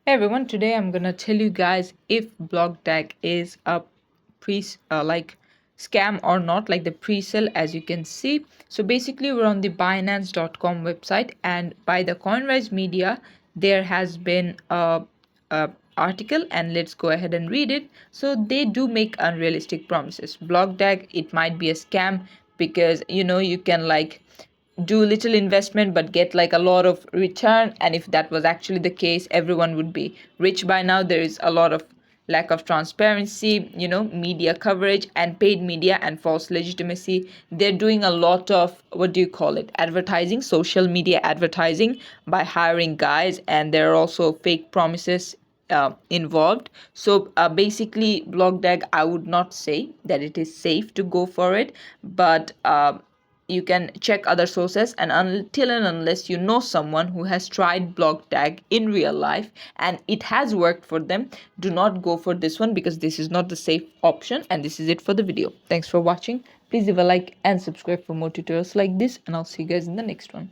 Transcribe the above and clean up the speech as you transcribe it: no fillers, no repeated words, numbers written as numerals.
Hey everyone, today I'm gonna tell you guys if BlockDag is a like scam or not, like the pre-sale as you can see. So basically we're on the Binance.com website, and by the CoinRise Media there has been a article, and let's go ahead and read it. So they do make unrealistic promises. BlockDag, it might be a scam because you can like do little investment but get like a lot of return, and if that was actually the case, everyone would be rich by now. There is a lot of lack of transparency, media coverage and paid media and false legitimacy. They're doing a lot of, what do you call it, advertising, social media advertising, by hiring guys, and there are also fake promises involved. So basically, BlockDag, I would not say that it is safe to go for it, but you can check other sources, and until and unless you know someone who has tried BlockDag in real life and it has worked for them, do not go for this one, because this is not the safe option. And this is it for the video. Thanks for watching. Please leave a like and subscribe for more tutorials like this, and I'll see you guys in the next one.